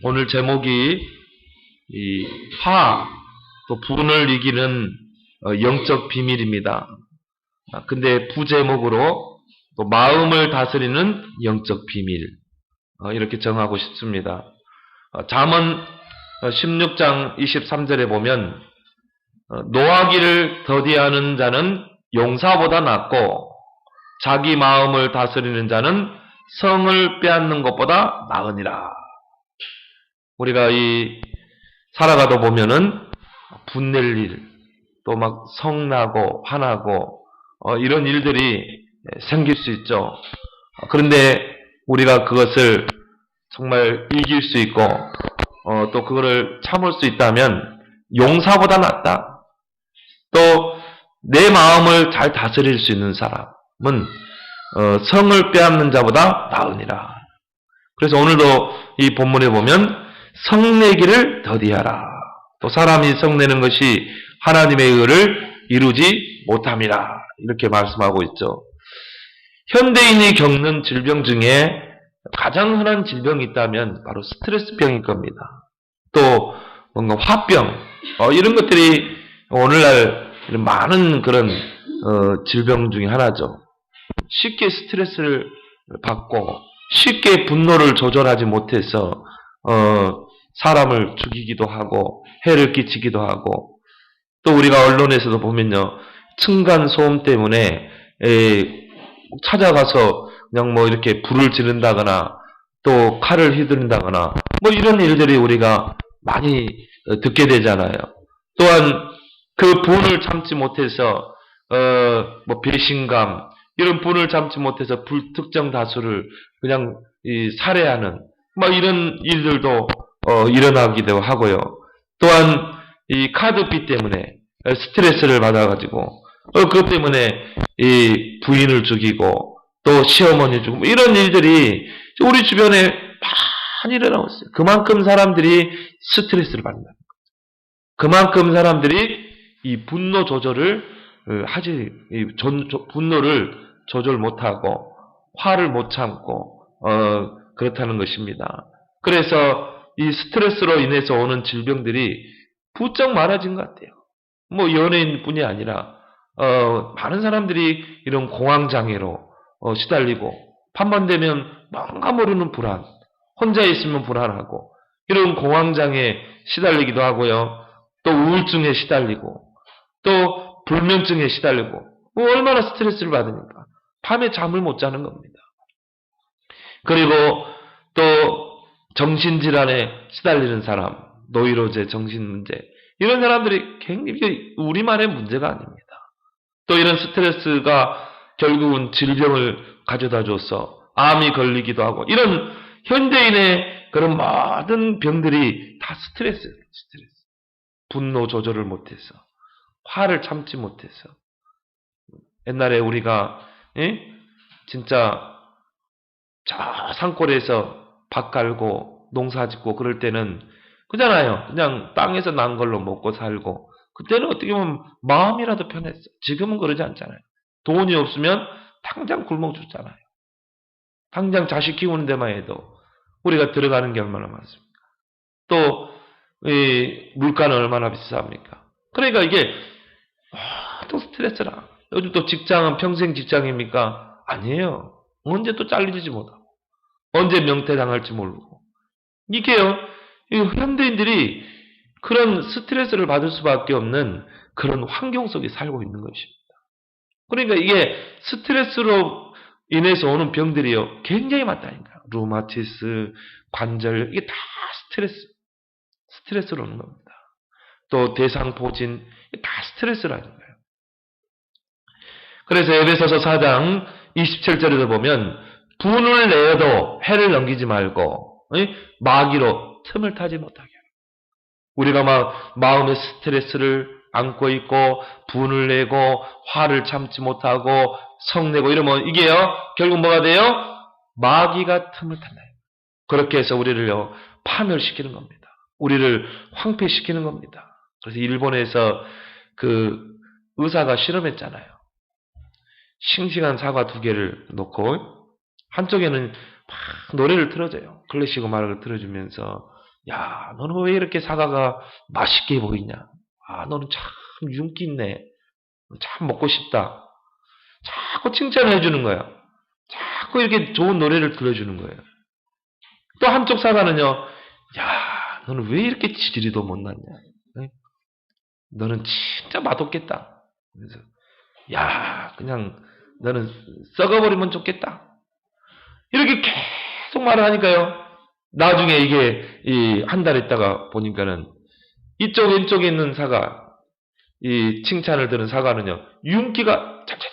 오늘 제목이 이 화, 또 분을 이기는 영적 비밀입니다. 근데 부제목으로 또 마음을 다스리는 영적 비밀, 이렇게 정하고 싶습니다. 잠언 16장 23절에 보면 노하기를 더디하는 자는 용사보다 낫고 자기 마음을 다스리는 자는 성을 빼앗는 것보다 나으니라. 우리가 살아가다 보면은 분낼 일, 또 막 성나고 화나고 이런 일들이 생길 수 있죠. 그런데 우리가 그것을 정말 이길 수 있고 또 그거를 참을 수 있다면 용사보다 낫다. 또 내 마음을 잘 다스릴 수 있는 사람은 성을 빼앗는 자보다 나으니라. 그래서 오늘도 이 본문에 보면 성내기를 더디하라. 또 사람이 성내는 것이 하나님의 의를 이루지 못함이라. 이렇게 말씀하고 있죠. 현대인이 겪는 질병 중에 가장 흔한 질병이 있다면 바로 스트레스병일 겁니다. 또 뭔가 화병, 이런 것들이 오늘날 많은 그런 질병 중에 하나죠. 쉽게 스트레스를 받고 쉽게 분노를 조절하지 못해서 사람을 죽이기도 하고 해를 끼치기도 하고, 또 우리가 언론에서도 보면요, 층간 소음 때문에 찾아가서 그냥 뭐 이렇게 불을 지른다거나 또 칼을 휘두른다거나 뭐 이런 일들이 우리가 많이 듣게 되잖아요. 또한 그 분을 참지 못해서 뭐 배신감, 이런 분을 참지 못해서 불특정 다수를 그냥 살해하는 뭐 이런 일들도 일어나기도 하고요. 또한 이 카드비 때문에 스트레스를 받아가지고 그것 때문에 이 부인을 죽이고 또 시어머니 죽이고 뭐 이런 일들이 우리 주변에 많이 일어나고 있어요. 그만큼 사람들이 스트레스를 받는다. 그만큼 사람들이 이 분노 조절을 분노를 조절 못하고 화를 못 참고 그렇다는 것입니다. 그래서 이 스트레스로 인해서 오는 질병들이 부쩍 많아진 것 같아요. 뭐 연예인뿐이 아니라 많은 사람들이 이런 공황장애로 시달리고, 밤만 되면 뭔가 모르는 불안, 혼자 있으면 불안하고 이런 공황장애에 시달리기도 하고요. 또 우울증에 시달리고 또 불면증에 시달리고, 뭐 얼마나 스트레스를 받으니까 밤에 잠을 못 자는 겁니다. 그리고 또 정신질환에 시달리는 사람, 노이로제, 정신문제, 이런 사람들이 굉장히 우리만의 문제가 아닙니다. 또 이런 스트레스가 결국은 질병을 가져다 줘서 암이 걸리기도 하고, 이런 현대인의 그런 모든 병들이 다 스트레스예요. 스트레스. 분노 조절을 못해서, 화를 참지 못해서. 옛날에 우리가 진짜 저 산골에서 밭 갈고 농사 짓고 그럴 때는 그잖아요. 그냥 땅에서 난 걸로 먹고 살고, 그때는 어떻게 보면 마음이라도 편했어. 지금은 그러지 않잖아요. 돈이 없으면 당장 굶어 죽잖아요. 당장 자식 키우는 데만 해도 우리가 들어가는 게 얼마나 많습니까? 또 물가는 얼마나 비쌉니까? 그러니까 이게 또 스트레스라. 요즘 또 직장은 평생 직장입니까? 아니에요. 언제 또 잘리지 못하고 언제 명퇴당할지 모르고. 이게요, 이 현대인들이 그런 스트레스를 받을 수밖에 없는 그런 환경 속에 살고 있는 것입니다. 그러니까 이게 스트레스로 인해서 오는 병들이요, 굉장히 많다니까요. 루마티스, 관절, 이게 다 스트레스로 오는 겁니다. 또 대상포진, 다 스트레스라는 거예요. 그래서 에베소서 4장 27절에도 보면 분을 내어도 해를 넘기지 말고 마귀로 틈을 타지 못하게. 우리가 막 마음의 스트레스를 안고 있고 분을 내고 화를 참지 못하고 성내고 이러면 이게요, 결국 뭐가 돼요? 마귀가 틈을 탄다. 그렇게 해서 우리를요, 파멸시키는 겁니다. 우리를 황폐시키는 겁니다. 그래서 일본에서 그 의사가 실험했잖아요. 싱싱한 사과 2개를 놓고 한쪽에는 막 노래를 틀어줘요. 클래식 음악을 틀어주면서 야, 너는 왜 이렇게 사과가 맛있게 보이냐? 아, 너는 참 윤기 있네. 참 먹고 싶다. 자꾸 칭찬을 해주는 거야. 자꾸 이렇게 좋은 노래를 들려주는 거예요. 또 한쪽 사과는요, 야, 너는 왜 이렇게 지지리도 못났냐? 너는 진짜 맛없겠다. 그래서, 야, 그냥 너는 썩어버리면 좋겠다. 이렇게 계속 말을 하니까요. 나중에 이게 한 달 있다가 보니까는 이쪽 왼쪽에 있는 사과, 이 칭찬을 들은 사과는요, 윤기가 찰찰찰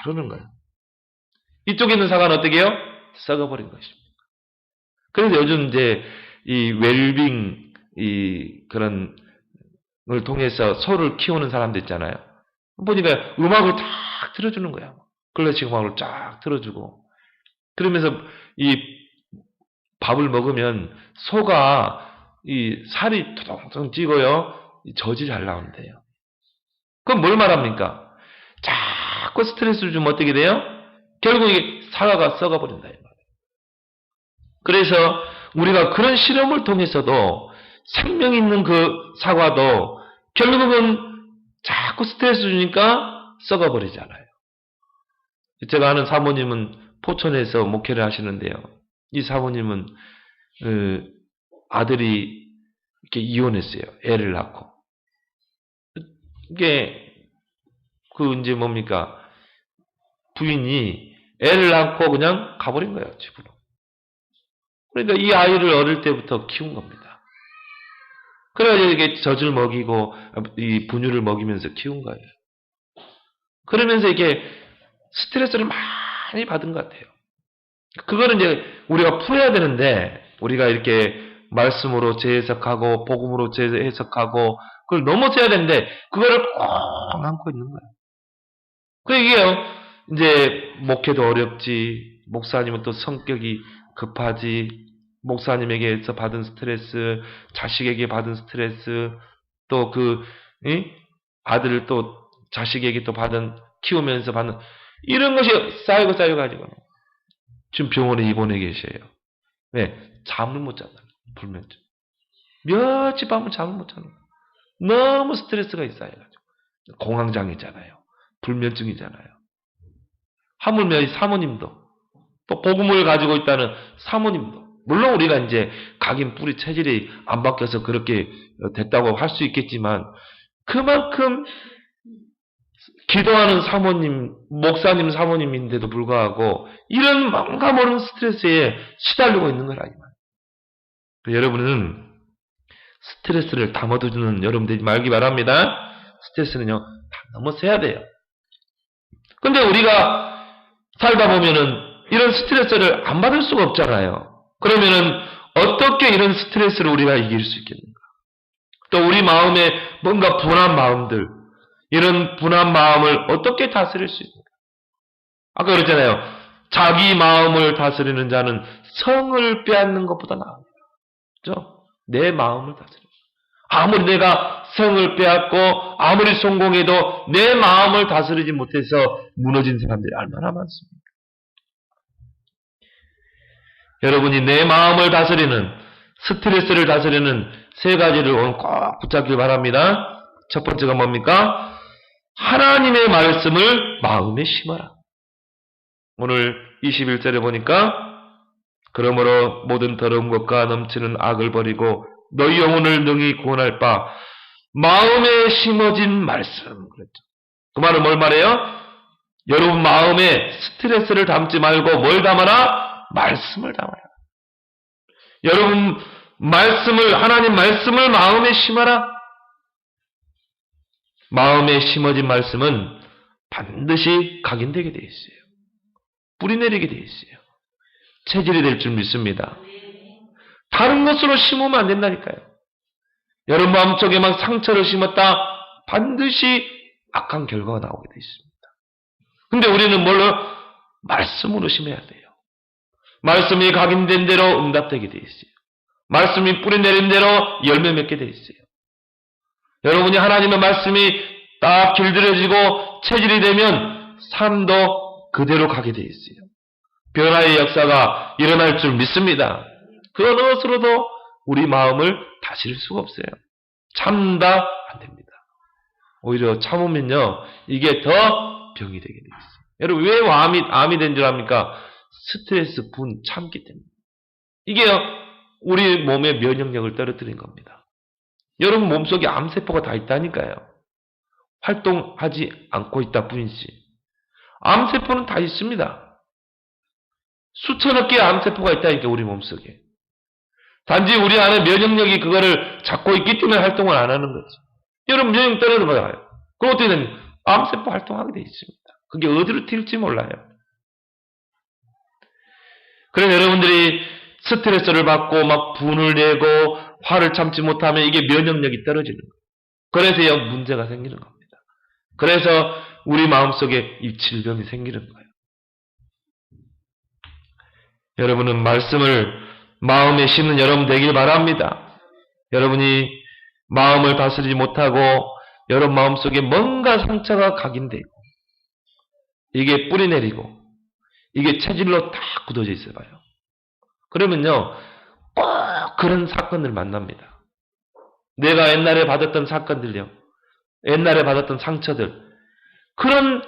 흐르는 거예요. 이쪽에 있는 사과는 어떻게 해요? 썩어버린 것입니다. 그래서 요즘 이제 이 웰빙 그런 걸 통해서 소를 키우는 사람들 있잖아요. 보니까 음악을 쫙 틀어주는 거야. 클래식 음악을 쫙 틀어주고 그러면서 이 밥을 먹으면 소가 이 살이 토동토동 찌고요. 젖이 잘 나온대요. 그럼 뭘 말합니까? 자꾸 스트레스를 주면 어떻게 돼요? 결국 이 사과가 썩어버린다. 그래서 우리가 그런 실험을 통해서도 생명 있는 그 사과도 결국은 자꾸 스트레스 주니까 썩어버리잖아요. 제가 아는 사모님은 포천에서 목회를 하시는데요. 이 사모님은 아들이 이렇게 이혼했어요. 애를 낳고. 이게 이제 뭡니까? 부인이 애를 낳고 그냥 가버린 거예요, 집으로. 그러니까 이 아이를 어릴 때부터 키운 겁니다. 그래가지고 이게 젖을 먹이고 이 분유를 먹이면서 키운 거예요. 그러면서 이게 스트레스를 많이 받은 것 같아요. 그거는 이제 우리가 풀어야 되는데 우리가 이렇게 말씀으로 재해석하고 복음으로 재해석하고 그걸 넘어져야 되는데 그거를 꼭 안고 있는 거예요. 그 이게요. 이제 목회도 어렵지. 목사님은 또 성격이 급하지. 목사님에게서 받은 스트레스, 자식에게 받은 스트레스, 또 아들을 또 자식에게 또 키우면서 받는 이런 것이 쌓여가지고 지금 병원에 입원해 계셔요. 왜? 잠을 못 잔다. 불면증. 며칠 밤을 잠을 못 자는 거예요. 너무 스트레스가 있어가지고. 공황장애잖아요. 불면증이잖아요. 하물며 사모님도 또 복음을 가지고 있다는 사모님도 물론 우리가 이제 각인 뿌리 체질이 안 바뀌어서 그렇게 됐다고 할 수 있겠지만 그만큼 기도하는 사모님, 목사님 사모님인데도 불구하고 이런 뭔가 모르는 스트레스에 시달리고 있는 거라. 여러분은 스트레스를 담아두는 여러분들이 말기 바랍니다. 스트레스는요, 다 넘어서야 돼요. 근데 우리가 살다 보면은 이런 스트레스를 안 받을 수가 없잖아요. 그러면은 어떻게 이런 스트레스를 우리가 이길 수 있겠는가? 또 우리 마음에 뭔가 분한 마음들, 이런 분한 마음을 어떻게 다스릴 수 있는가? 아까 그랬잖아요. 자기 마음을 다스리는 자는 성을 빼앗는 것보다 나아요. 그죠? 내 마음을 다스려. 아무리 내가 성을 빼앗고 아무리 성공해도 내 마음을 다스리지 못해서 무너진 사람들이 얼마나 많습니까? 여러분이 내 마음을 다스리는 스트레스를 다스리는 세 가지를 오늘 꼭 붙잡길 바랍니다. 첫 번째가 뭡니까? 하나님의 말씀을 마음에 심어라. 오늘 21절에 보니까 그러므로 모든 더러운 것과 넘치는 악을 버리고 너희 영혼을 능히 구원할 바 마음에 심어진 말씀. 그랬죠. 그 말은 뭘 말해요? 여러분 마음에 스트레스를 담지 말고 뭘 담아라? 말씀을 담아라. 여러분 하나님 말씀을 마음에 심어라. 마음에 심어진 말씀은 반드시 각인되게 되어 있어요. 뿌리 내리게 되어 있어요. 체질이 될 줄 믿습니다. 다른 것으로 심으면 안 된다니까요. 여러분 마음속에 막 상처를 심었다 반드시 악한 결과가 나오게 되어 있습니다. 근데 우리는 뭘로? 말씀으로 심어야 돼요. 말씀이 각인된 대로 응답되게 되어 있어요. 말씀이 뿌리 내린 대로 열매 맺게 되어 있어요. 여러분이 하나님의 말씀이 딱 길들여지고 체질이 되면 삶도 그대로 가게 되어 있어요. 변화의 역사가 일어날 줄 믿습니다. 그 어느 것으로도 우리 마음을 다스릴 수가 없어요. 참다 안 됩니다. 오히려 참으면요, 이게 더 병이 되게 돼 있어요. 여러분, 왜 암이 된 줄 압니까? 스트레스, 분, 참기 때문에. 이게요, 우리 몸의 면역력을 떨어뜨린 겁니다. 여러분 몸속에 암세포가 다 있다니까요. 활동하지 않고 있다 뿐이지. 암세포는 다 있습니다. 수천억 개의 암세포가 있다니까, 우리 몸속에. 단지 우리 안에 면역력이 그거를 잡고 있기 때문에 활동을 안 하는 거죠. 여러분, 면역력 떨어지는 거예요. 그럼 어떻게 되냐? 암세포 활동하게 돼 있습니다. 그게 어디로 튈지 몰라요. 그래서 여러분들이 스트레스를 받고 막 분을 내고 화를 참지 못하면 이게 면역력이 떨어지는 거예요. 그래서 문제가 생기는 겁니다. 그래서 우리 마음속에 이 질병이 생기는 거예요. 여러분은 말씀을 마음에 심는 여러분 되길 바랍니다. 여러분이 마음을 다스리지 못하고 여러분 마음속에 뭔가 상처가 각인되고 이게 뿌리 내리고 이게 체질로 다 굳어져 있어 봐요. 그러면요, 꼭 그런 사건을 만납니다. 내가 옛날에 받았던 사건들요, 옛날에 받았던 상처들, 그런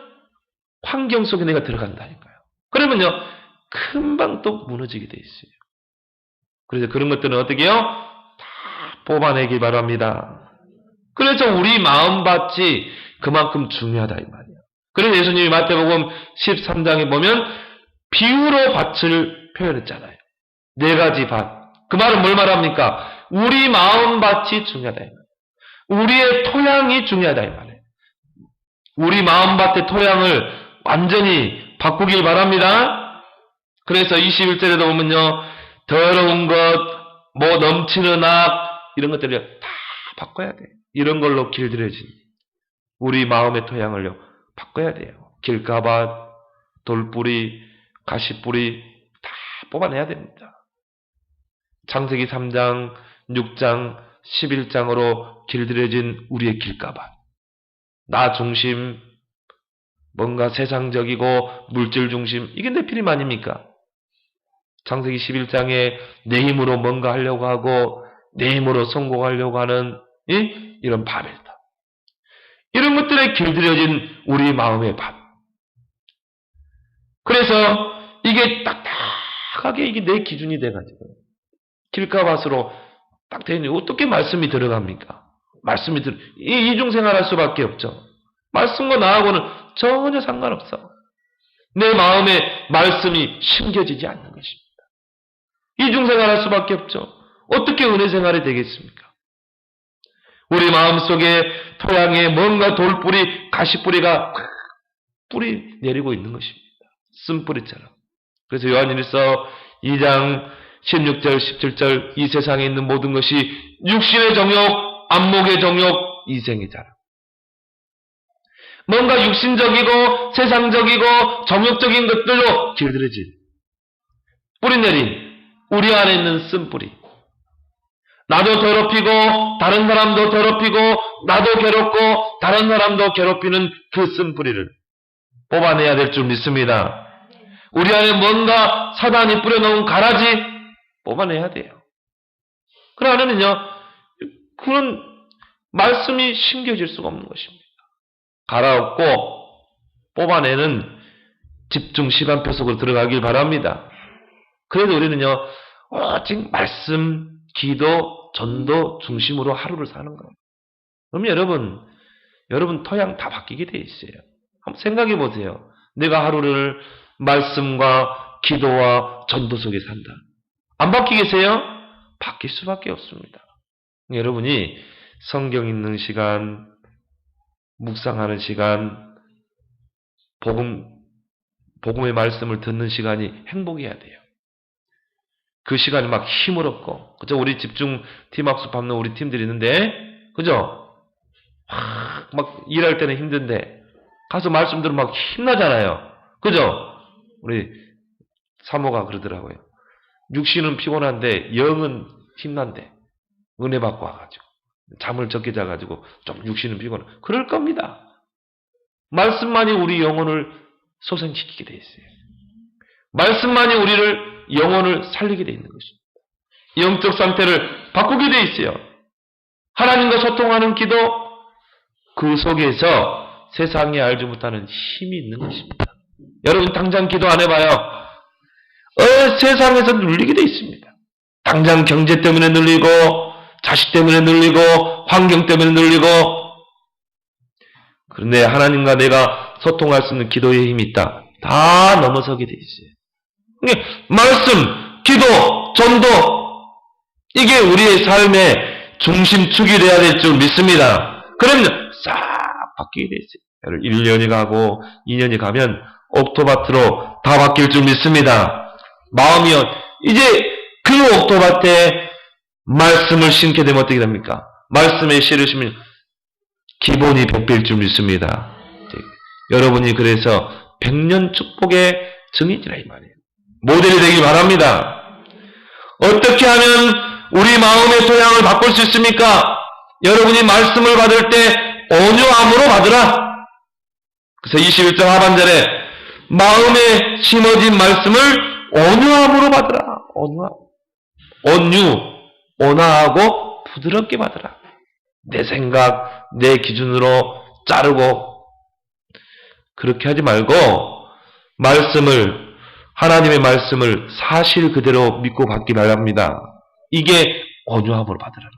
환경 속에 내가 들어간다니까요. 그러면요, 금방 또 무너지게 돼 있어요. 그래서 그런 것들은 어떻게 해요? 다 뽑아내기 바랍니다. 그래서 우리 마음밭이 그만큼 중요하다 이 말이에요. 그래서 예수님이 마태복음 13장에 보면 비유로 밭을 표현했잖아요. 4가지 밭. 그 말은 뭘 말합니까? 우리 마음밭이 중요하다 이 말이에요. 우리의 토양이 중요하다 이 말이에요. 우리 마음밭의 토양을 완전히 바꾸길 바랍니다. 그래서 21절에도 보면요, 더러운 것, 뭐 넘치는 악, 이런 것들을 다 바꿔야 돼요. 이런 걸로 길들여진 우리 마음의 토양을요, 바꿔야 돼요. 길가밭, 돌뿌리, 가시뿌리 다 뽑아내야 됩니다. 창세기 3장, 6장, 11장으로 길들여진 우리의 길가밭. 나 중심, 뭔가 세상적이고 물질 중심, 이게 네피림 아닙니까? 창세기 11장에 내 힘으로 뭔가 하려고 하고 내 힘으로 성공하려고 하는 이런 바벨탑. 이런 것들에 길들여진 우리 마음의 밭. 그래서 이게 딱딱하게 이게 내 기준이 돼가지고 길가밭으로 딱 되니 어떻게 말씀이 들어갑니까? 말씀이 이중생활할 수밖에 없죠. 말씀과 나하고는 전혀 상관없어. 내 마음에 말씀이 심겨지지 않는 것입니다. 이중생활할 수밖에 없죠. 어떻게 은혜생활이 되겠습니까? 우리 마음속에 토양에 뭔가 돌뿌리, 가시뿌리가 뿌리 내리고 있는 것입니다. 쓴뿌리처럼. 그래서 요한일서 2장 16절, 17절 이 세상에 있는 모든 것이 육신의 정욕, 안목의 정욕, 이생의 자랑. 뭔가 육신적이고 세상적이고 정욕적인 것들로 길들여진 뿌리 내린 우리 안에 있는 쓴뿌리. 나도 더럽히고 다른 사람도 더럽히고 나도 괴롭고 다른 사람도 괴롭히는 그 쓴뿌리를 뽑아내야 될 줄 믿습니다. 우리 안에 뭔가 사단이 뿌려놓은 가라지 뽑아내야 돼요. 그러면요, 그런 말씀이 심겨질 수가 없는 것입니다. 갈아엎고 뽑아내는 집중 시간표 속으로 들어가길 바랍니다. 그래서 우리는요, 오직 말씀, 기도, 전도 중심으로 하루를 사는 거예요. 그럼 여러분 토양 다 바뀌게 돼 있어요. 한번 생각해 보세요. 내가 하루를 말씀과 기도와 전도 속에 산다. 안 바뀌겠어요? 바뀔 수밖에 없습니다. 여러분이 성경 읽는 시간, 묵상하는 시간, 복음의 말씀을 듣는 시간이 행복해야 돼요. 그 시간이 막 힘을 얻고, 그죠? 우리 집중 팀학습 받는 우리 팀들이 있는데, 그죠? 막 일할 때는 힘든데, 가서 말씀 들으면 막 힘나잖아요. 그죠? 우리 사모가 그러더라고요. 육신은 피곤한데, 영은 힘난데, 은혜 받고 와가지고, 잠을 적게 자가지고, 좀 육신은 피곤해. 그럴 겁니다. 말씀만이 우리 영혼을 소생시키게 돼 있어요. 말씀만이 우리를 영혼을 살리게 돼 있는 것입니다. 영적 상태를 바꾸게 돼 있어요. 하나님과 소통하는 기도, 그 속에서 세상이 알지 못하는 힘이 있는 것입니다. 여러분 당장 기도 안 해봐요. 세상에서 눌리게 돼 있습니다. 당장 경제 때문에 눌리고, 자식 때문에 눌리고, 환경 때문에 눌리고. 그런데 하나님과 내가 소통할 수 있는 기도의 힘이 있다. 다 넘어서게 돼 있어요. 말씀, 기도, 전도, 이게 우리의 삶의 중심축이 되어야 될 줄 믿습니다. 그러면 싹 바뀌게 돼 있어요. 1년이 가고 2년이 가면 옥토밭으로 다 바뀔 줄 믿습니다. 마음이요. 이제 그 옥토밭에 말씀을 심게 되면 어떻게 됩니까? 말씀에 씨르시면 기본이 뱉길 줄 믿습니다. 여러분이 그래서 100년 축복의 증인이라 이 말이에요. 모델이 되기 바랍니다. 어떻게 하면 우리 마음의 토양을 바꿀 수 있습니까? 여러분이 말씀을 받을 때 온유함으로 받으라. 그래서 21장 하반절에 마음에 심어진 말씀을 온유함으로 받으라. 온유, 온화하고 부드럽게 받으라. 내 생각, 내 기준으로 자르고 그렇게 하지 말고 하나님의 말씀을 사실 그대로 믿고 받기 바랍니다. 이게 온유함으로 받으라.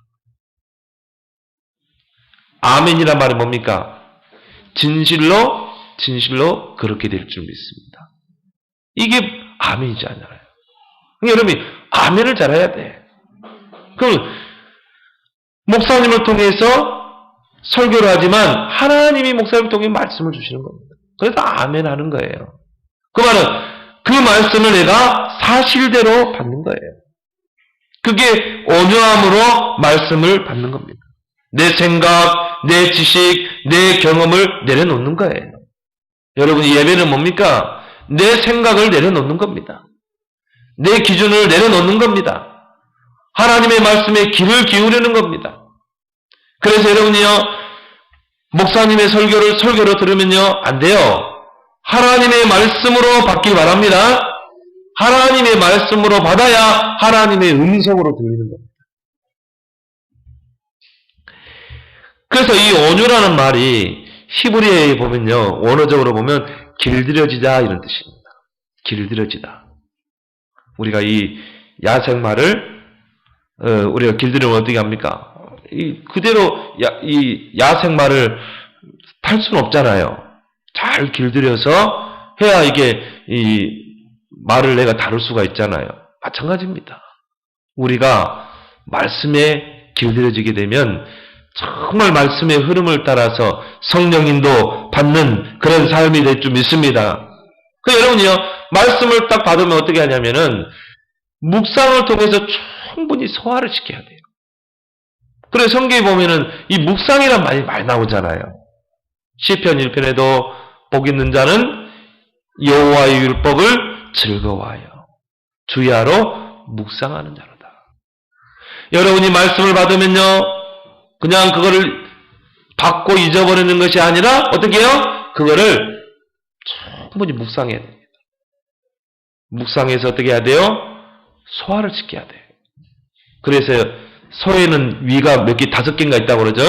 아멘이란 말은 뭡니까? 진실로 그렇게 될 줄 믿습니다. 이게 아멘이지 않아요. 여러분이 아멘을 잘해야 돼. 그럼 목사님을 통해서 설교를 하지만 하나님이 목사님을 통해 말씀을 주시는 겁니다. 그래서 아멘 하는 거예요. 그 말은 그 말씀을 내가 사실대로 받는 거예요. 그게 온유함으로 말씀을 받는 겁니다. 내 생각, 내 지식, 내 경험을 내려놓는 거예요. 여러분 예배는 뭡니까? 내 생각을 내려놓는 겁니다. 내 기준을 내려놓는 겁니다. 하나님의 말씀에 귀를 기울이는 겁니다. 그래서 여러분이요, 목사님의 설교로 들으면요, 안 돼요. 하나님의 말씀으로 받길 바랍니다. 하나님의 말씀으로 받아야 하나님의 음성으로 들리는 겁니다. 그래서 이 온유라는 말이 히브리어에 보면요, 원어적으로 보면 길들여지다 이런 뜻입니다. 길들여지다. 우리가 이 야생마를 우리가 길들이면 어떻게 합니까? 그대로 이 야생마를 탈 수는 없잖아요. 잘 길들여서 해야 이게 이 말을 내가 다룰 수가 있잖아요. 마찬가지입니다. 우리가 말씀에 길들여지게 되면 정말 말씀의 흐름을 따라서 성령인도 받는 그런 삶이 될 줄 믿습니다. 여러분이요, 말씀을 딱 받으면 어떻게 하냐면은 묵상을 통해서 충분히 소화를 시켜야 돼요. 그래서 성경에 보면은 이 묵상이란 말이 많이 나오잖아요. 시편 1편에도 복 있는 자는 여호와의 율법을 즐거워하여 주야로 묵상하는 자로다. 여러분이 말씀을 받으면요, 그냥 그거를 받고 잊어버리는 것이 아니라 어떻게 해요? 그거를 충분히 묵상해야 됩니다. 묵상해서 어떻게 해야 돼요? 소화를 시켜야 돼요. 그래서 소에는 위가 몇 개, 5개인가 있다고 그러죠?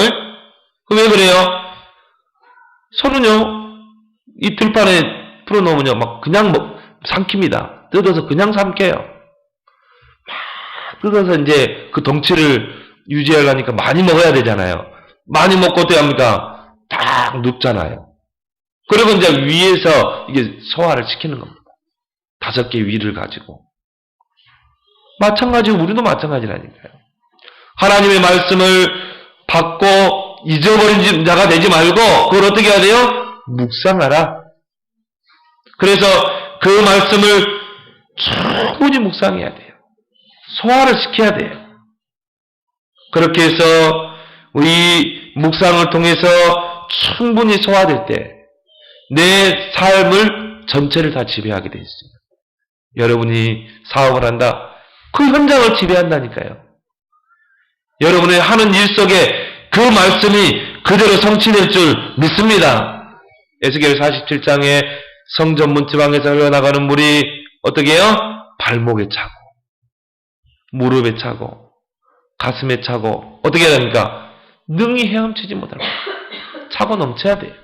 왜 그래요? 소는요, 이 들판에 풀어놓으면요, 막 그냥 삼킵니다. 뜯어서 그냥 삼켜요. 막 뜯어서 이제 그 덩치를 유지하려니까 많이 먹어야 되잖아요. 많이 먹고 어떻게 합니까? 딱 눕잖아요. 그리고 이제 위에서 이게 소화를 시키는 겁니다. 5개 위를 가지고. 마찬가지로 우리도 마찬가지라니까요. 하나님의 말씀을 받고 잊어버린 자가 되지 말고 그걸 어떻게 해야 돼요? 묵상하라. 그래서 그 말씀을 충분히 묵상해야 돼요. 소화를 시켜야 돼요. 그렇게 해서 우리 묵상을 통해서 충분히 소화될 때 내 삶을 전체를 다 지배하게 되어 있습니다. 여러분이 사업을 한다. 그 현장을 지배한다니까요. 여러분의 하는 일 속에 그 말씀이 그대로 성취될 줄 믿습니다. 에스겔 47장에 성전 문지방에서 흘러나가는 물이 어떻게 해요? 발목에 차고 무릎에 차고 가슴에 차고 어떻게 해야 됩니까? 능히 헤엄치지 못할 거예요. 차고 넘쳐야 돼요.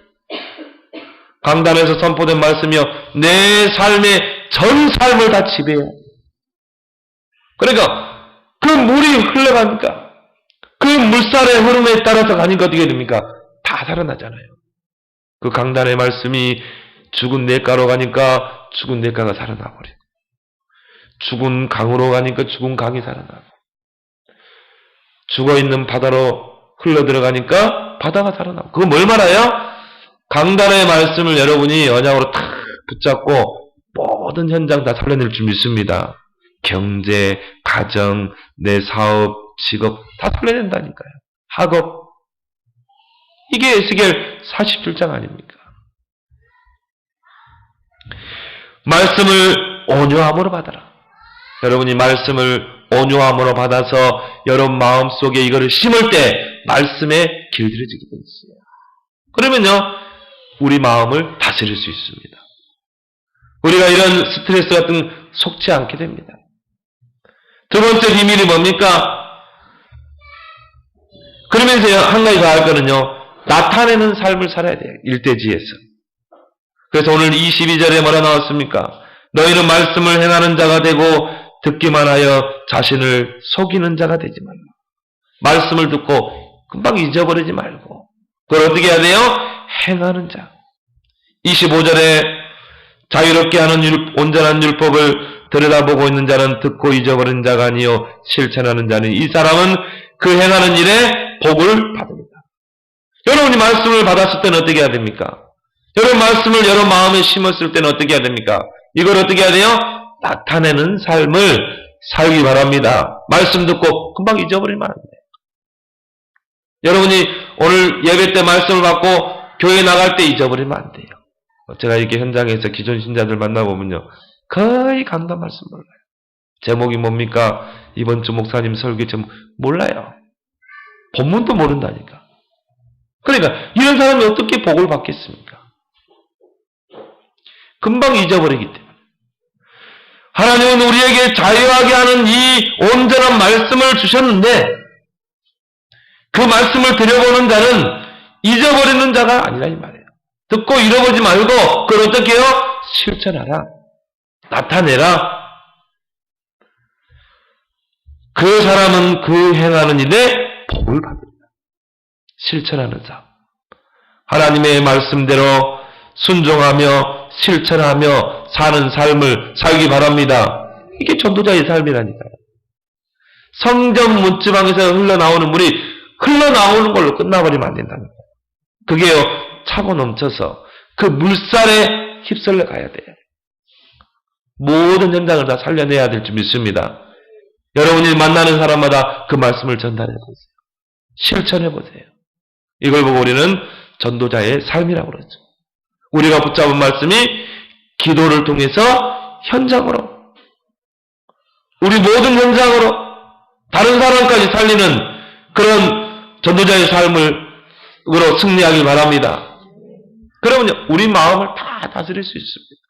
강단에서 선포된 말씀이요, 내 삶의 전 삶을 다 지배해요. 그러니까 그 물이 흘러가니까 그 물살의 흐름에 따라서 가니까 어떻게 됩니까? 다 살아나잖아요. 그 강단의 말씀이 죽은 냇가로 가니까 죽은 냇가가 살아나버려요. 죽은 강으로 가니까 죽은 강이 살아나고, 죽어있는 바다로 흘러들어가니까 바다가 살아나고. 그건 뭘 말해요? 강단의 말씀을 여러분이 언약으로 탁 붙잡고 모든 현장 다 살려낼 줄 믿습니다. 경제, 가정, 내 사업, 직업 다 살려낸다니까요. 학업. 이게 에스겔 47장 아닙니까? 말씀을 온유함으로 받아라. 여러분이 말씀을 온유함으로 받아서 여러분 마음속에 이거를 심을 때 말씀에 길들여지게 돼 있어요. 그러면요, 우리 마음을 다스릴 수 있습니다. 우리가 이런 스트레스 같은 속지 않게 됩니다. 두 번째 비밀이 뭡니까? 그러면서 한 가지 더 할 거는요, 나타내는 삶을 살아야 돼요. 일대지에서. 그래서 오늘 22절에 뭐라 나왔습니까? 너희는 말씀을 행하는 자가 되고 듣기만 하여 자신을 속이는 자가 되지 말라. 말씀을 듣고 금방 잊어버리지 말고 그걸 어떻게 해야 돼요? 행하는 자. 25절에 자유롭게 하는 온전한 율법을 들여다보고 있는 자는 듣고 잊어버린 자가 아니요 실천하는 자는 이 사람은 그 행하는 일에 복을 받습니다. 여러분이 말씀을 받았을 때는 어떻게 해야 됩니까? 여러분 말씀을 여러분 마음에 심었을 때는 어떻게 해야 됩니까? 이걸 어떻게 해야 돼요? 나타내는 삶을 살기 바랍니다. 말씀 듣고 금방 잊어버리면 안 돼요. 여러분이 오늘 예배 때 말씀을 받고 교회 나갈 때 잊어버리면 안 돼요. 제가 이렇게 현장에서 기존 신자들 만나보면요, 거의 강단 말씀 몰라요. 제목이 뭡니까? 이번 주 목사님 설교 제목 몰라요. 본문도 모른다니까. 그러니까 이런 사람이 어떻게 복을 받겠습니까? 금방 잊어버리기 때문에. 하나님은 우리에게 자유하게 하는 이 온전한 말씀을 주셨는데 그 말씀을 들여보는 자는 잊어버리는 자가 아니라 이 말이에요. 듣고 잃어버리지 말고 그걸 어떻게 해요? 실천하라. 나타내라. 그 사람은 그 행하는 일에 복을 받는다. 실천하는 자. 하나님의 말씀대로 순종하며 실천하며 사는 삶을 살기 바랍니다. 이게 전도자의 삶이라니까요. 성전 문지방에서 흘러나오는 물이 흘러나오는 걸로 끝나버리면 안 된다니까요. 그게요, 차고 넘쳐서 그 물살에 휩쓸려 가야 돼요. 모든 현장을 다 살려내야 될 줄 믿습니다. 여러분이 만나는 사람마다 그 말씀을 전달해 보세요. 실천해 보세요. 이걸 보고 우리는 전도자의 삶이라고 그러죠. 우리가 붙잡은 말씀이 기도를 통해서 현장으로, 우리 모든 현장으로 다른 사람까지 살리는 그런 전도자의 삶으로 승리하길 바랍니다. 그러면요, 우리 마음을 다 다스릴 수 있습니다.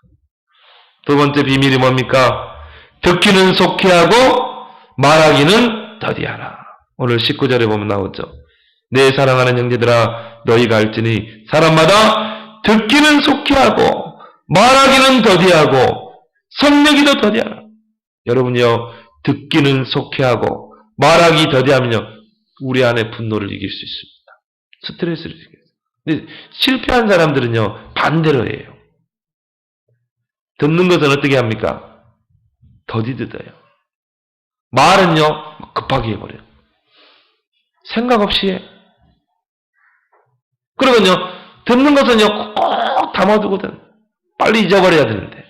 두 번째 비밀이 뭡니까? 듣기는 속히 하고 말하기는 더디하라. 오늘 19절에 보면 나오죠. 내 사랑하는 형제들아 너희가 알지니 사람마다 듣기는 속히 하고 말하기는 더디하고 성내기도 더디하라. 여러분요, 듣기는 속히 하고 말하기 더디하면요, 우리 안에 분노를 이길 수 있습니다. 스트레스를 이길 수 있습니다. 근데 실패한 사람들은요, 반대로 해요. 듣는 것은 어떻게 합니까? 더디 듣어요. 말은요, 급하게 해버려요. 생각 없이 해. 그러면요, 듣는 것은요, 꼭 담아두거든. 빨리 잊어버려야 되는데.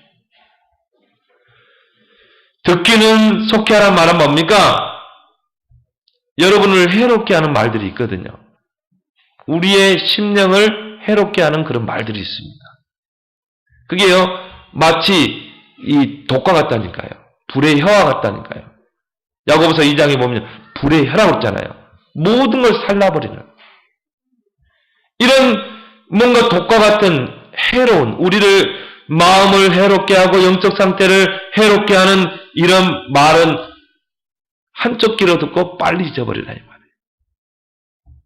듣기는 속히 하라는 말은 뭡니까? 여러분을 해롭게 하는 말들이 있거든요. 우리의 심령을 해롭게 하는 그런 말들이 있습니다. 그게요, 마치 이 독과 같다니까요. 불의 혀와 같다니까요. 야고보서 2장에 보면 불의 혀라고 했잖아요. 모든 걸 살라버리는 이런 뭔가 독과 같은 해로운, 우리를 마음을 해롭게 하고 영적 상태를 해롭게 하는 이런 말은 한쪽 귀로 듣고 빨리 잊어버리라 이 말이에요.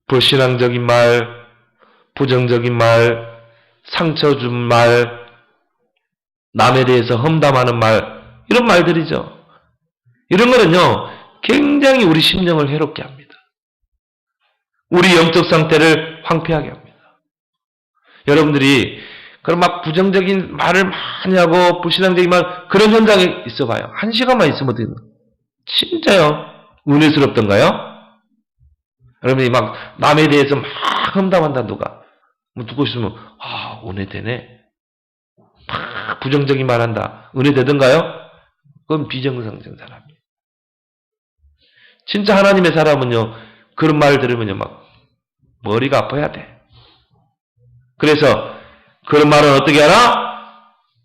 불신앙적인 말, 부정적인 말, 상처 준 말, 남에 대해서 험담하는 말, 이런 말들이죠. 이런 거는요, 굉장히 우리 심령을 해롭게 합니다. 우리 영적 상태를 황폐하게 합니다. 여러분들이 그런 막 부정적인 말을 많이 하고 불신앙적인 말, 그런 현장에 있어봐요. 1시간만 있으면 어떻게 돼요? 진짜요? 은혜스럽던가요? 여러분이 막 남에 대해서 막 험담한다 누가. 누구 있으면 은혜되네. 막 부정적인 말 한다. 은혜되던가요? 그건 비정상적인 사람이에요. 진짜 하나님의 사람은요, 그런 말 들으면요, 막 머리가 아파야 돼. 그래서 그런 말은 어떻게 하라?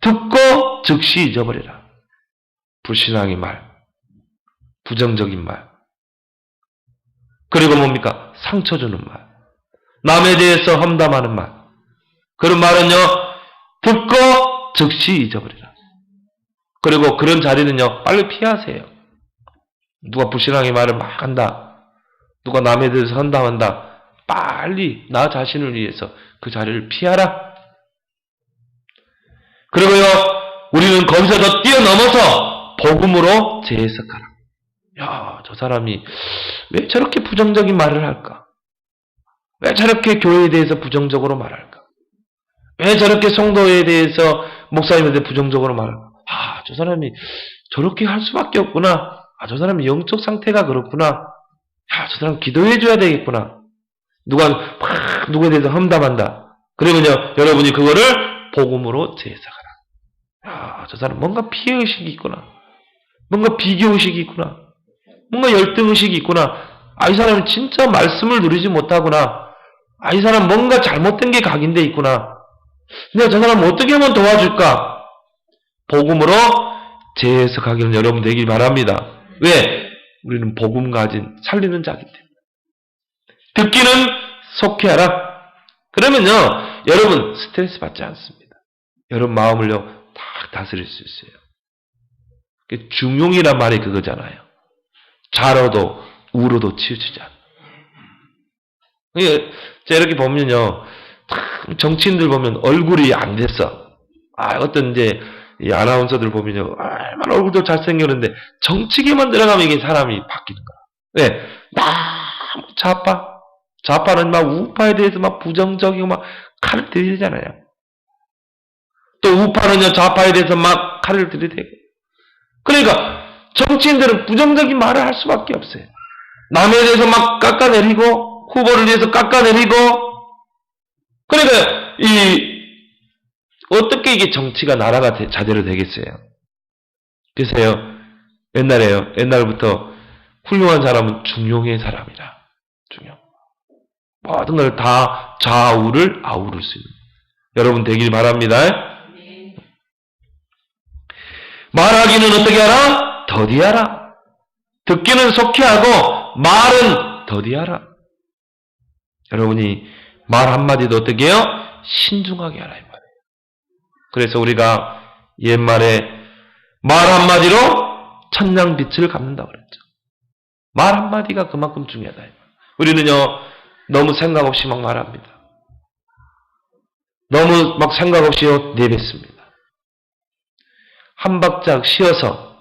듣고 즉시 잊어버리라. 불신앙의 말, 부정적인 말, 그리고 뭡니까? 상처 주는 말, 남에 대해서 험담하는 말, 그런 말은요, 듣고 즉시 잊어버리라. 그리고 그런 자리는요, 빨리 피하세요. 누가 불신앙의 말을 막 한다, 누가 남에 대해서 험담한다, 빨리 나 자신을 위해서 그 자리를 피하라. 그리고요, 우리는 거기서 더 뛰어넘어서 복음으로 재해석하라. 야, 저 사람이 왜 저렇게 부정적인 말을 할까? 왜 저렇게 교회에 대해서 부정적으로 말할까? 왜 저렇게 성도에 대해서, 목사님에 대해 부정적으로 말할까? 저 사람이 저렇게 할 수밖에 없구나. 저 사람이 영적 상태가 그렇구나. 저 사람 기도해줘야 되겠구나. 누가 막 누구에 대해서 험담한다. 그러면요, 여러분이 그거를 복음으로 재해석하라. 저 사람 뭔가 피해의식이 있구나. 뭔가 비교의식이 있구나. 뭔가 열등의식이 있구나. 이 사람은 진짜 말씀을 누리지 못하구나. 이 사람 뭔가 잘못된 게 각인돼 있구나. 내가 저 사람 어떻게 하면 도와줄까? 복음으로 재해석하기는 여러분 되길 바랍니다. 왜? 우리는 복음 가진 살리는 자이기 때문에. 듣기는 속히하라. 그러면요, 여러분 스트레스 받지 않습니다. 여러분 마음을요, 딱 다스릴 수 있어요. 중용이란 말이 그거잖아요. 좌로도 우로도 치우치자. 제가 이렇게 보면요, 정치인들 보면 얼굴이 안 됐어. 어떤 이제 이 아나운서들 보면요, 얼마나 얼굴도 잘생겼는데 정치계만 들어가면 이게 사람이 바뀌는 거야. 왜? 너무 좌파는 막 우파에 대해서 막 부정적이고 막 칼을 들이대잖아요. 또 우파는요, 좌파에 대해서 막 칼을 들이대고. 그러니까 정치인들은 부정적인 말을 할 수밖에 없어요. 남에 대해서 막 깎아내리고, 후보를 위해서 깎아내리고. 그러니까 어떻게 이게 정치가 나라가 자제로 되겠어요? 그래서요, 옛날부터 훌륭한 사람은 중용의 사람이라. 중용. 모든 걸 다 좌우를 아우를 수 있는. 여러분 되길 바랍니다. 말하기는 어떻게 하라? 더디하라. 듣기는 속히 하고 말은 더디하라. 여러분이 말 한마디도 어떻게 해요? 신중하게 하라 이 말이에요. 그래서 우리가 옛말에 말 한마디로 천냥빛을 갚는다고 그랬죠. 말 한마디가 그만큼 중요하다. 우리는요, 너무 생각 없이 막 말합니다. 너무 막 생각 없이 내뱉습니다. 한 박자 쉬어서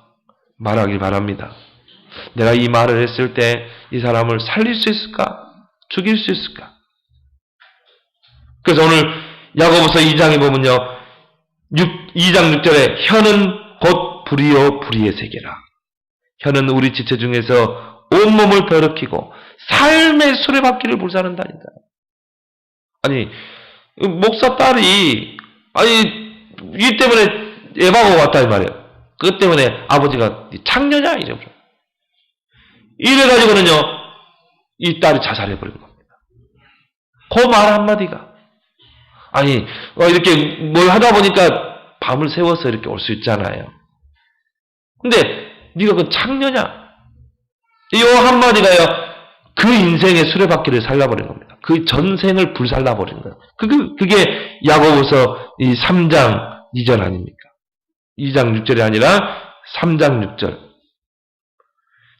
말하길 바랍니다. 내가 이 말을 했을 때 이 사람을 살릴 수 있을까? 죽일 수 있을까? 그래서 오늘 야고보서 2장에 보면요, 2장 6절에 혀는 곧 불이요 불의의 세계라. 혀는 우리 지체 중에서 온몸을 더럽히고 삶의 수레바퀴를 불사른다니까. 아니, 목사 딸이 이 때문에 애바고 왔다 이 말이에요. 그것 때문에 아버지가 창녀냐 이래버려. 이래가지고는요, 이 딸이 자살해버린 겁니다. 그 말 한마디가. 이렇게 뭘 하다 보니까 밤을 새워서 이렇게 올 수 있잖아요. 근데 네가 그 창녀냐? 이 한마디가요, 그 인생의 수레바퀴를 살라버린 겁니다. 그 전생을 불살라버린 거예요. 그게 야고보서 이 3장 2절 아닙니까? 2장 6절이 아니라 3장 6절.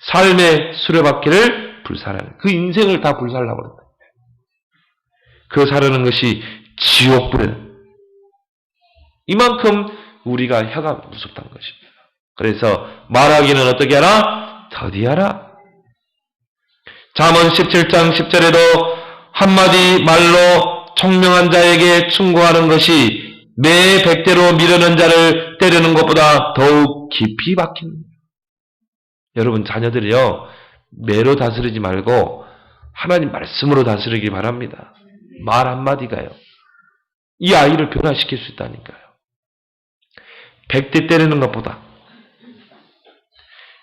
삶의 수레바퀴를 불살하는, 그 인생을 다 불살라고 그랬다. 그 사르는 것이 지옥불에, 이만큼 우리가 혀가 무섭다는 것입니다. 그래서 말하기는 어떻게 하라? 더디하라. 잠언 17장 10절에도 한마디 말로 총명한 자에게 충고하는 것이 매 100대로 미르는 자를 때리는 것보다 더욱 깊이 박힌다. 여러분 자녀들이요, 매로 다스리지 말고 하나님 말씀으로 다스리기 바랍니다. 말 한마디가요, 이 아이를 변화시킬 수 있다니까요. 100대 때리는 것보다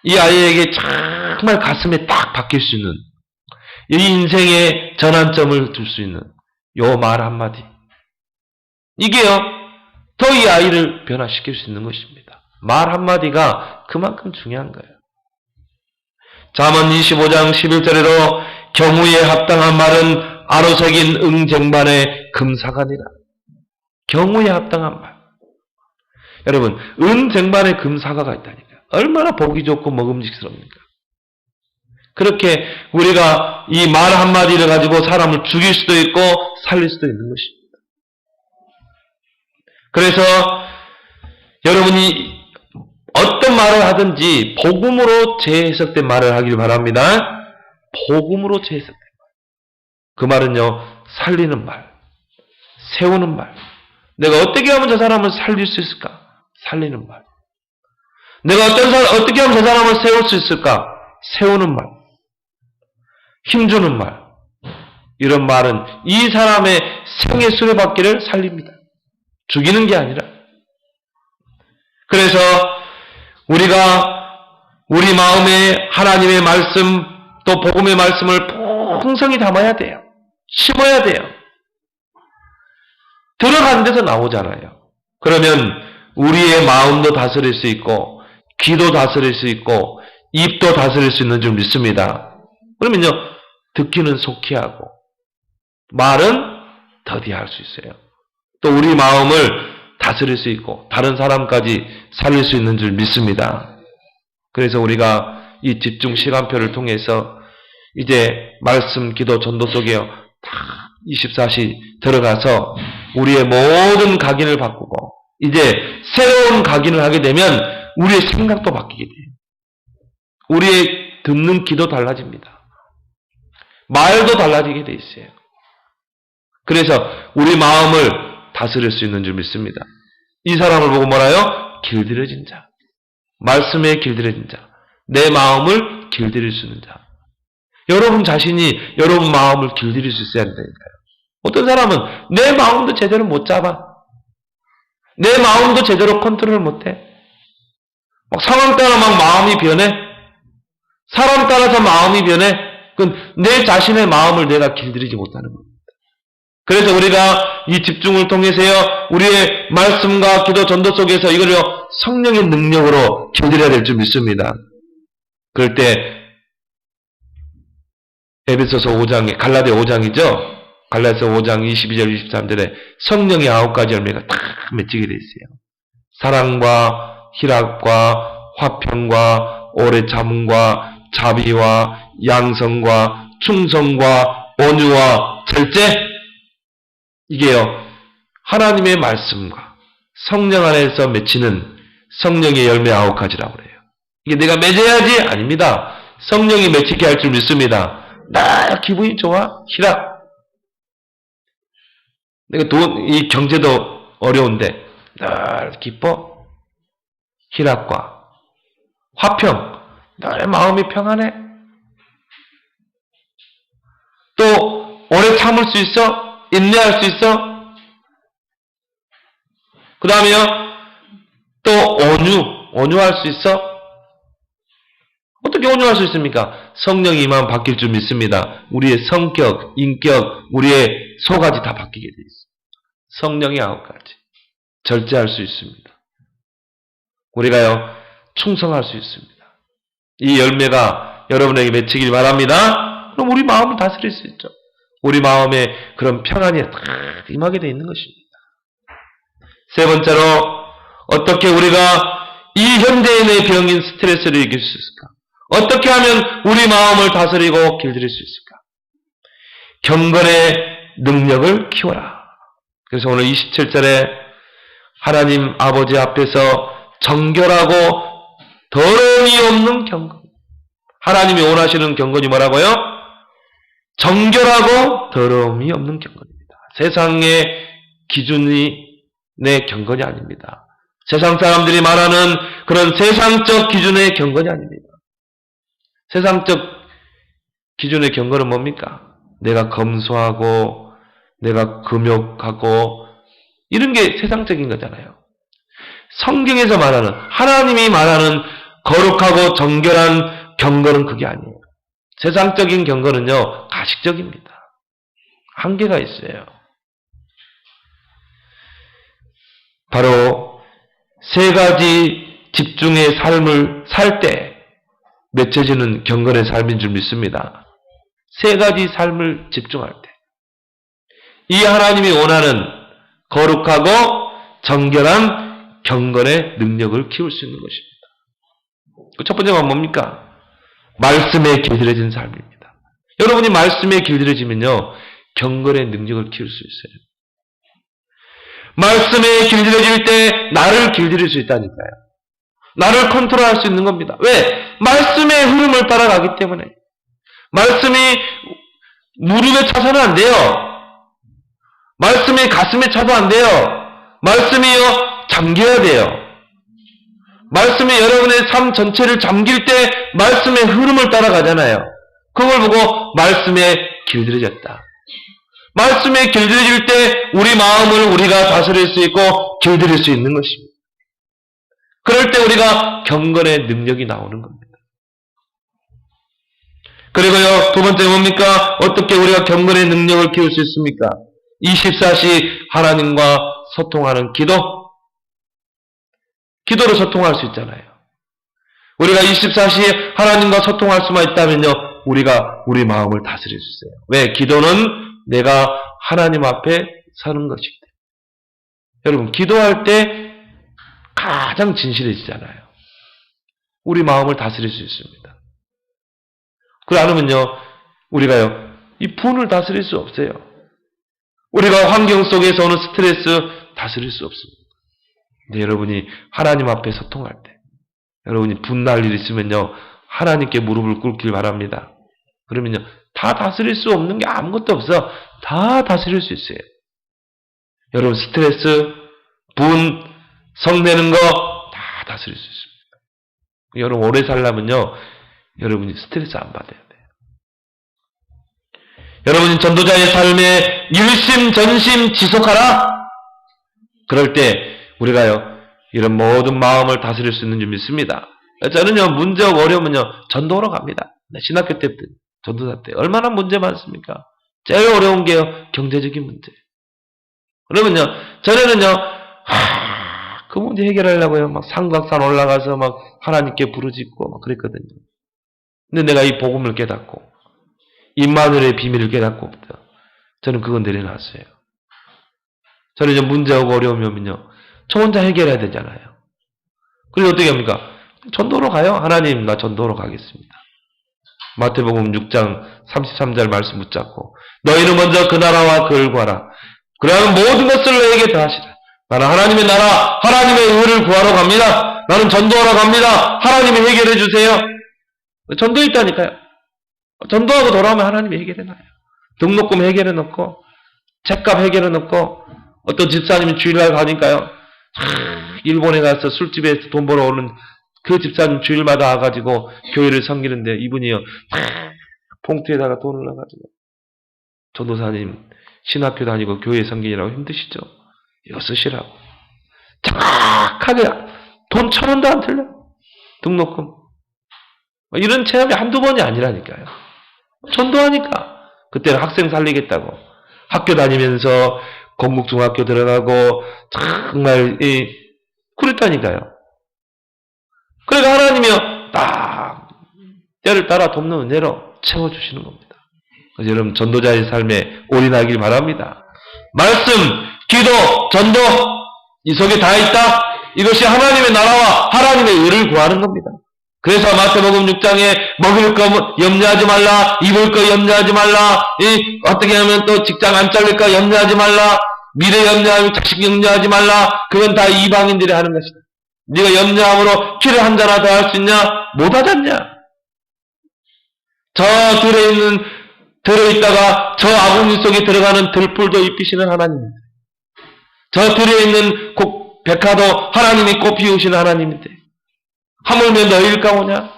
이 아이에게 정말 가슴에 딱 박힐 수 있는, 이 인생의 전환점을 둘 수 있는 요 말 한마디, 이게요 더 이 아이를 변화시킬 수 있는 것입니다. 말 한마디가 그만큼 중요한 거예요. 잠언 25장 11절에도 경우에 합당한 말은 아로새긴 은쟁반의 금사가니라. 경우에 합당한 말. 여러분, 은쟁반에 금사가가 있다니까. 얼마나 보기 좋고 먹음직스럽습니까? 그렇게 우리가 이 말 한마디를 가지고 사람을 죽일 수도 있고 살릴 수도 있는 것입니다. 그래서 여러분이 어떤 말을 하든지 복음으로 재해석된 말을 하길 바랍니다. 복음으로 재해석된 말. 그 말은요, 살리는 말, 세우는 말. 내가 어떻게 하면 저 사람을 살릴 수 있을까? 살리는 말. 내가 어떻게 하면 저 사람을 세울 수 있을까? 세우는 말. 힘주는 말. 이런 말은 이 사람의 생의 수레바퀴를 살립니다. 죽이는 게 아니라. 그래서 우리가 우리 마음에 하나님의 말씀 또 복음의 말씀을 풍성히 담아야 돼요. 심어야 돼요. 들어간 데서 나오잖아요. 그러면 우리의 마음도 다스릴 수 있고 귀도 다스릴 수 있고 입도 다스릴 수 있는 줄 믿습니다. 그러면요, 듣기는 속히 하고 말은 더디할 수 있어요. 또 우리 마음을 다스릴 수 있고 다른 사람까지 살릴 수 있는 줄 믿습니다. 그래서 우리가 이 집중 시간표를 통해서 이제 말씀, 기도, 전도 속에 다 24시 들어가서 우리의 모든 각인을 바꾸고 이제 새로운 각인을 하게 되면 우리의 생각도 바뀌게 돼요. 우리의 듣는 귀도 달라집니다. 말도 달라지게 돼 있어요. 그래서 우리 마음을 다스릴 수 있는 줄 믿습니다. 이 사람을 보고 뭐라요? 길들여진 자. 말씀에 길들여진 자. 내 마음을 길들일 수 있는 자. 여러분 자신이 여러분 마음을 길들일 수 있어야 한다니까요. 어떤 사람은 내 마음도 제대로 못 잡아. 내 마음도 제대로 컨트롤 못해. 막 상황 따라 막 마음이 변해. 사람 따라서 마음이 변해. 그건 내 자신의 마음을 내가 길들이지 못하는 겁니다. 그래서 우리가 이 집중을 통해서요, 우리의 말씀과 기도 전도 속에서 이걸요, 성령의 능력으로 길들여야 될 줄 믿습니다. 그럴 때 에베소서 5장에, 갈라디아 5장이죠? 갈라디아 5장 22절 23절에 성령의 9가지 열매가 딱 맺히게 돼 있어요. 사랑과 희락과 화평과 오래 참음과 자비와 양성과 충성과 온유와 절제. 이게요, 하나님의 말씀과 성령 안에서 맺히는 성령의 열매 9가지라고 그래요. 이게 내가 맺어야지? 아닙니다. 성령이 맺히게 할 줄 믿습니다. 나 기분이 좋아? 희락. 내가 이 경제도 어려운데 늘 기뻐? 희락과 화평. 늘 마음이 평안해? 또 오래 참을 수 있어? 인내할 수 있어? 그 다음에요, 또 온유할 수 있어? 어떻게 온유할 수 있습니까? 성령이 임하면 바뀔 줄 믿습니다. 우리의 성격, 인격, 우리의 소가지 다 바뀌게 돼 있어요. 성령의 9가지. 절제할 수 있습니다. 우리가요, 충성할 수 있습니다. 이 열매가 여러분에게 맺히길 바랍니다. 그럼 우리 마음을 다스릴 수 있죠. 우리 마음에 그런 평안이 딱 임하게 되어 있는 것입니다. 세 번째로, 어떻게 우리가 이 현대인의 병인 스트레스를 이길 수 있을까? 어떻게 하면 우리 마음을 다스리고 길들일 수 있을까? 경건의 능력을 키워라. 그래서 오늘 27절에 하나님 아버지 앞에서 정결하고 더러움이 없는 경건. 하나님이 원하시는 경건이 뭐라고요? 정결하고 더러움이 없는 경건입니다. 세상의 기준이 내 경건이 아닙니다. 세상 사람들이 말하는 그런 세상적 기준의 경건이 아닙니다. 세상적 기준의 경건은 뭡니까? 내가 검소하고 내가 금욕하고 이런 게 세상적인 거잖아요. 성경에서 말하는 하나님이 말하는 거룩하고 정결한 경건은 그게 아니에요. 세상적인 경건은요 가식적입니다. 한계가 있어요. 바로 세 가지 집중의 삶을 살 때 맺혀지는 경건의 삶인 줄 믿습니다. 세 가지 삶을 집중할 때 이 하나님이 원하는 거룩하고 정결한 경건의 능력을 키울 수 있는 것입니다. 첫 번째가 뭡니까? 말씀에 길들여진 삶입니다. 여러분이 말씀에 길들여지면요 경건의 능력을 키울 수 있어요. 말씀에 길들여질 때 나를 길들일 수 있다니까요. 나를 컨트롤할 수 있는 겁니다. 왜? 말씀의 흐름을 따라가기 때문에. 말씀이 무릎에 차서는 안 돼요. 말씀이 가슴에 차도 안 돼요. 말씀이요 잠겨야 돼요. 말씀이 여러분의 삶 전체를 잠길 때 말씀의 흐름을 따라가잖아요. 그걸 보고 말씀에 길들여졌다. 말씀에 길들여질 때 우리 마음을 우리가 다스릴 수 있고 길들일 수 있는 것입니다. 그럴 때 우리가 경건의 능력이 나오는 겁니다. 그리고요, 두 번째 뭡니까? 어떻게 우리가 경건의 능력을 키울 수 있습니까? 24시 하나님과 소통하는 기도. 기도로 소통할 수 있잖아요. 우리가 24시에 하나님과 소통할 수만 있다면요, 우리가 우리 마음을 다스릴 수 있어요. 왜? 기도는 내가 하나님 앞에 서는 것이기 때문에. 여러분, 기도할 때 가장 진실해지잖아요. 우리 마음을 다스릴 수 있습니다. 그걸 않으면요, 우리가요, 이 분을 다스릴 수 없어요. 우리가 환경 속에서 오는 스트레스 다스릴 수 없습니다. 근데 여러분이 하나님 앞에 소통할 때, 여러분이 분날 일 있으면요, 하나님께 무릎을 꿇길 바랍니다. 그러면요, 다 다스릴 수 없는 게 아무것도 없어. 다 다스릴 수 있어요. 여러분, 스트레스, 분, 성내는 거 다 다스릴 수 있습니다. 여러분, 오래 살려면요, 여러분이 스트레스 안 받아야 돼요. 여러분이 전도자의 삶에 일심전심 지속하라. 그럴 때 우리가요, 이런 모든 마음을 다스릴 수 있는 줄 믿습니다. 저는요, 문제가 어려우면요, 전도하러 갑니다. 신학교 때부터, 전도사 때. 얼마나 문제 많습니까? 제일 어려운 게요, 경제적인 문제. 그러면요, 전에는요, 그 문제 해결하려고요, 막 삼각산 올라가서 막 하나님께 부르짖고 막 그랬거든요. 근데 내가 이 복음을 깨닫고, 임마누엘의 비밀을 깨닫고부터 저는 그건 내려놨어요. 저는 이제 문제하고 어려움이 오면요, 저 혼자 해결해야 되잖아요. 그래서 어떻게 합니까? 전도로 가요. 하나님, 나 전도로 가겠습니다. 마태복음 6장 33절 말씀 붙잡고, 너희는 먼저 그 나라와 그를 구하라. 그러면 모든 것을 너에게 더하시라. 나는 하나님의 나라, 하나님의 의를 구하러 갑니다. 나는 전도하러 갑니다. 하나님이 해결해 주세요. 전도에 있다니까요. 전도하고 돌아오면 하나님이 해결해 놔요. 등록금 해결해 놓고, 책값 해결해 놓고, 어떤 집사님이 주일날 가니까요, 일본에 가서 술집에서 돈 벌어오는 그 집사님 주일마다 와가지고 교회를 섬기는데, 이분이요, 봉투에다가 돈을 넣어가지고, 전도사님 신학교 다니고 교회 섬기느라고 힘드시죠? 이거 쓰시라고. 정확하게 돈 1,000원도 안 틀려. 등록금. 이런 체험이 한두 번이 아니라니까요. 전도하니까. 그때는 학생 살리겠다고. 학교 다니면서 건국중학교 들어가고 정말 그랬다니까요. 그러니까 하나님이요, 딱 때를 따라 돕는 은혜로 채워주시는 겁니다. 그래서 여러분, 전도자의 삶에 올인하길 바랍니다. 말씀, 기도, 전도, 이 속에 다 있다. 이것이 하나님의 나라와 하나님의 의를 구하는 겁니다. 그래서 마태복음 6장에 먹을 거 염려하지 말라, 입을 거 염려하지 말라, 어떻게 하면 또 직장 안 잘릴까 염려하지 말라, 미래 염려하면 자식 염려하지 말라. 그건 다 이방인들이 하는 것이다. 네가 염려함으로 키를 한 잔이나 더 할 수 있냐? 못 하잖냐? 저 들어있다가 저 아궁이 속에 들어가는 들풀도 입히시는 하나님입니다. 저 들어있는 백화도 하나님이 꽃 피우시는 하나님인데 하물며 너희일까 오냐?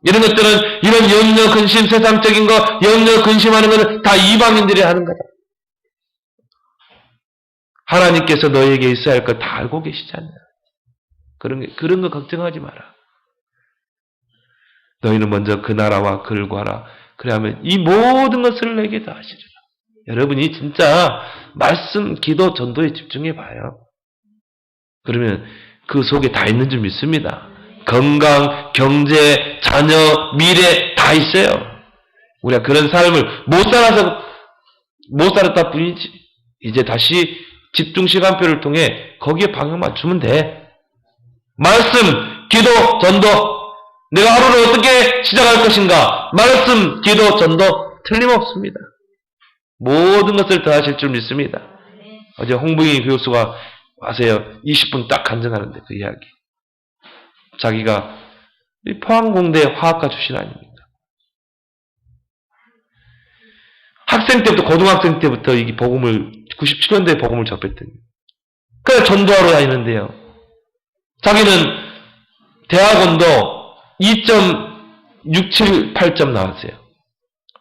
이런 것들은 이런 염려 근심 세상적인 거 염려 근심하는 것은 다 이방인들이 하는 거다. 하나님께서 너희에게 있어야 할 걸 다 알고 계시지 않냐? 그런 거 걱정하지 마라. 너희는 먼저 그 나라와 그를 구하라. 그래야면 이 모든 것을 내게 다 하시리라. 여러분이 진짜 말씀, 기도, 전도에 집중해 봐요. 그러면 그 속에 다 있는 줄 믿습니다. 건강, 경제, 자녀, 미래 다 있어요. 우리가 그런 삶을 못 살았다 뿐이지. 이제 다시 집중 시간표를 통해 거기에 방향 맞추면 돼. 말씀, 기도, 전도. 내가 하루를 어떻게 시작할 것인가? 말씀, 기도, 전도 틀림없습니다. 모든 것을 다 하실 줄 믿습니다. 어제 홍봉희 교수가 와서요 20분 딱 간증하는데 그 이야기. 자기가 포항공대 화학과 출신 아닙니까? 학생 때부터 고등학생 때부터 이 복음을 97년도에 복음을 접했더니 그래 전도하러 다니는데요. 자기는 대학원도 2.678점 나왔어요.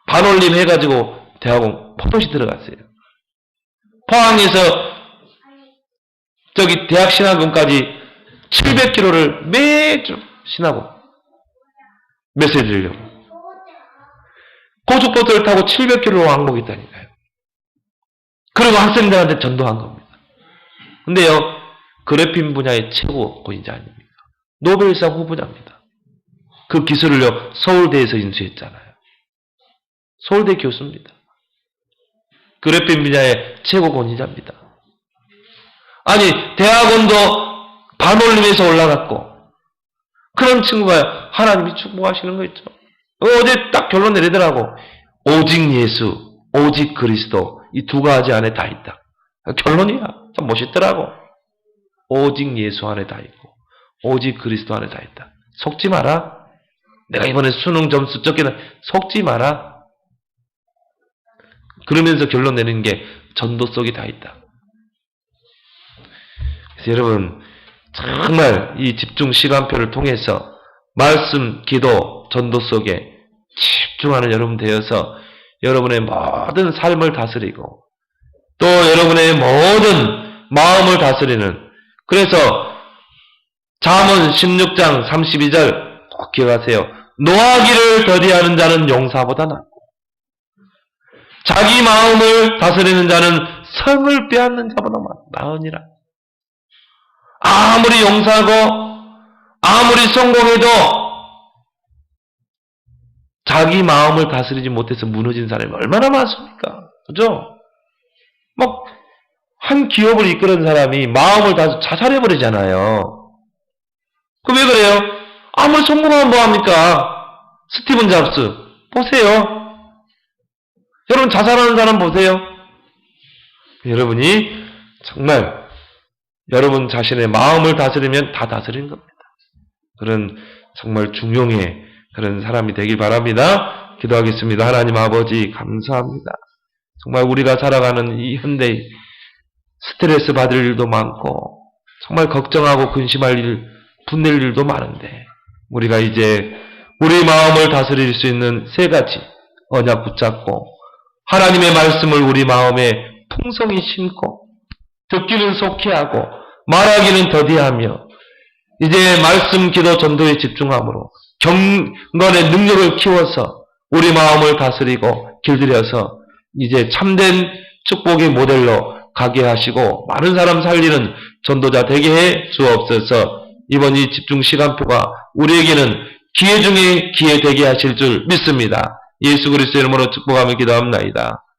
반올림 해가지고 대학원 포토시 들어갔어요. 포항에서 저기 대학 신학원까지 700km를 매주 신하고 메시지 드리려고 고속버스를 타고 700km 왕복했다니까요. 그리고 학생들한테 전도한 겁니다. 근데요 그래핀 분야의 최고 권위자 아닙니까? 노벨상 후보자입니다. 그 기술을요 서울대에서 인수했잖아요. 서울대 교수입니다. 그래핀 분야의 최고 권위자입니다. 아니 대학원도 반올림에서 올라갔고 그런 친구가 하나님이 축복하시는 거 있죠. 어제 딱 결론 내리더라고. 오직 예수, 오직 그리스도 이 두 가지 안에 다 있다. 결론이야. 참 멋있더라고. 오직 예수 안에 다 있고 오직 그리스도 안에 다 있다. 속지 마라. 내가 이번에 수능 점수 적게는 속지 마라. 그러면서 결론 내리는 게 전도 속에 다 있다. 그래서 여러분 정말 이 집중 시간표를 통해서 말씀, 기도, 전도 속에 집중하는 여러분 되어서 여러분의 모든 삶을 다스리고 또 여러분의 모든 마음을 다스리는 그래서 잠언 16장 32절 꼭 기억하세요. 노하기를 더디하는 자는 용사보다 낫고 자기 마음을 다스리는 자는 성을 빼앗는 자보다 나으니라. 아무리 용사하고 아무리 성공해도 자기 마음을 다스리지 못해서 무너진 사람이 얼마나 많습니까? 그죠? 막 한 기업을 이끄는 사람이 마음을 다 자살해버리잖아요. 그 왜 그래요? 아무리 성공하면 뭐합니까? 스티븐 잡스 보세요. 여러분 자살하는 사람 보세요. 여러분이 정말 여러분 자신의 마음을 다스리면 다 다스리는 겁니다. 그런 정말 중용의 그런 사람이 되길 바랍니다. 기도하겠습니다. 하나님 아버지 감사합니다. 정말 우리가 살아가는 이 현대 스트레스 받을 일도 많고 정말 걱정하고 근심할 일, 분낼 일도 많은데 우리가 이제 우리 마음을 다스릴 수 있는 세 가지 언약 붙잡고 하나님의 말씀을 우리 마음에 풍성히 심고 듣기는 속히 하고 말하기는 더디하며 이제 말씀, 기도, 전도에 집중함으로 경건의 능력을 키워서 우리 마음을 다스리고 길들여서 이제 참된 축복의 모델로 가게 하시고 많은 사람 살리는 전도자 되게 해 주옵소서. 이번 이 집중 시간표가 우리에게는 기회 중에 기회 되게 하실 줄 믿습니다. 예수 그리스도의 이름으로 축복하며 기도합나이다.